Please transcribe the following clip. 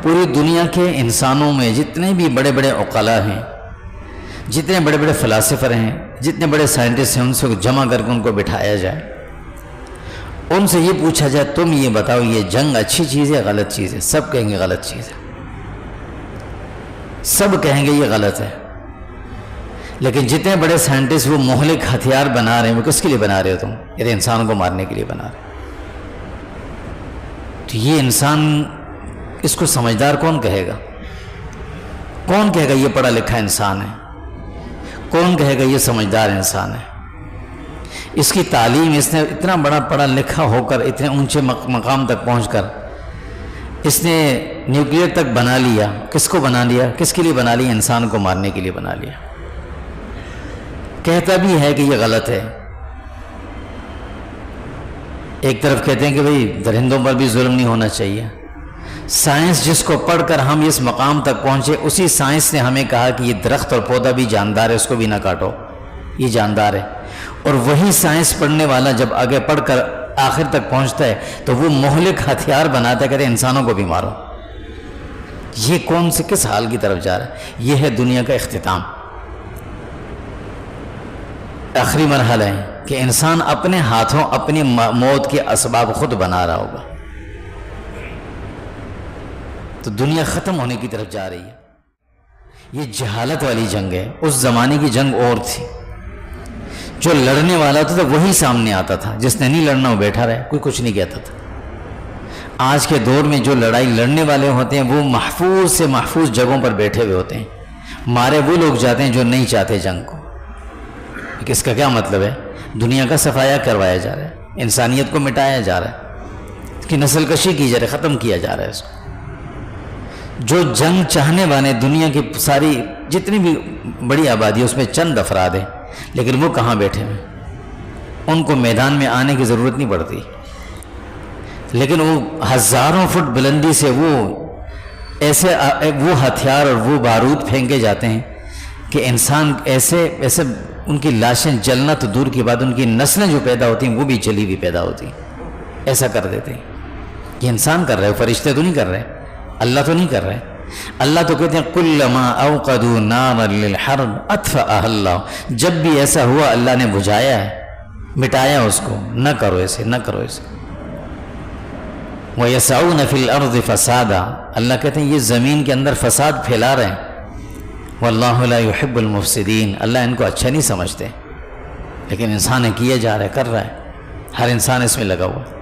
پوری دنیا کے انسانوں میں جتنے بھی بڑے بڑے عقلاء ہیں، جتنے بڑے بڑے فلاسفر ہیں، جتنے بڑے سائنٹسٹ ہیں، ان سے جمع کر کے ان کو بٹھایا جائے، ان سے یہ پوچھا جائے تم یہ بتاؤ یہ جنگ اچھی چیز ہے غلط چیز ہے؟ سب کہیں گے غلط چیز ہے، سب کہیں گے یہ غلط ہے۔ لیکن جتنے بڑے سائنٹسٹ وہ مہلک ہتھیار بنا رہے ہیں، وہ کس کے لیے بنا رہے ہو تم؟ یہ انسانوں کو مارنے کے لیے بنا رہے۔ تو یہ انسان، اس کو سمجھدار کون کہے گا؟ کون کہے گا یہ پڑھا لکھا انسان ہے؟ کون کہے گا یہ سمجھدار انسان ہے؟ اس کی تعلیم، اس نے اتنا بڑا پڑھا لکھا ہو کر اتنے اونچے مقام تک پہنچ کر اس نے نیوکلیئر تک بنا لیا۔ کس کو بنا لیا؟ کس کے لیے بنا لیا؟ انسان کو مارنے کے لیے بنا لیا۔ کہتا بھی ہے کہ یہ غلط ہے۔ ایک طرف کہتے ہیں کہ بھئی درندوں پر بھی ظلم نہیں ہونا چاہیے۔ سائنس جس کو پڑھ کر ہم اس مقام تک پہنچے، اسی سائنس نے ہمیں کہا کہ یہ درخت اور پودا بھی جاندار ہے، اس کو بھی نہ کاٹو، یہ جاندار ہے۔ اور وہی سائنس پڑھنے والا جب آگے پڑھ کر آخر تک پہنچتا ہے تو وہ مہلک ہتھیار بناتا ہے، کہتے ہیں انسانوں کو بھی مارو۔ یہ کون سے کس حال کی طرف جا رہا ہے؟ یہ ہے دنیا کا اختتام، آخری مرحلہ ہے کہ انسان اپنے ہاتھوں اپنی موت کے اسباب خود بنا رہا ہوگا۔ تو دنیا ختم ہونے کی طرف جا رہی ہے۔ یہ جہالت والی جنگ ہے۔ اس زمانے کی جنگ اور تھی، جو لڑنے والا ہوتا تھا وہی سامنے آتا تھا، جس نے نہیں لڑنا وہ بیٹھا رہے، کوئی کچھ نہیں کہتا تھا۔ آج کے دور میں جو لڑائی لڑنے والے ہوتے ہیں وہ محفوظ سے محفوظ جگہوں پر بیٹھے ہوئے ہوتے ہیں، مارے وہ لوگ جاتے ہیں جو نہیں چاہتے جنگ کو۔ اس کا کیا مطلب ہے؟ دنیا کا صفایا کروایا جا رہا ہے، انسانیت کو مٹایا جا رہا ہے، اس کی نسل کشی کی جا رہی ہے، ختم کیا جا رہا ہے اس کو۔ جو جنگ چاہنے والے دنیا کی ساری جتنی بھی بڑی آبادی ہے اس میں چند افراد ہیں، لیکن وہ کہاں بیٹھے ہیں؟ ان کو میدان میں آنے کی ضرورت نہیں پڑتی، لیکن وہ ہزاروں فٹ بلندی سے وہ ایسے وہ ہتھیار اور وہ بارود پھینکے جاتے ہیں کہ انسان ایسے ان کی لاشیں جلنا تو دور کی بات، ان کی نسلیں جو پیدا ہوتی ہیں وہ بھی جلی ہوئی پیدا ہوتی ہیں۔ ایسا کر دیتے ہیں۔ یہ انسان کر رہے، فرشتے تو نہیں کر رہے، اللہ تو نہیں کر رہے۔ اللہ تو کہتے ہیں کلما اوقدوا نارا للحرب اطفأها اللہ، جب بھی ایسا ہوا اللہ نے بجھایا ہے، مٹایا اس کو۔ نہ کرو ایسے، نہ کرو ایسے۔ وَيَسْعَوْنَ فِي الْأَرْضِ فَسَادًا، اللہ کہتے ہیں یہ زمین کے اندر فساد پھیلا رہے ہیں۔ واللہ لا يحب المفسدین، اللہ ان کو اچھا نہیں سمجھتے، لیکن انسان کیا جا رہا ہے، کر رہا ہے، ہر انسان اس میں لگا ہوا ہے۔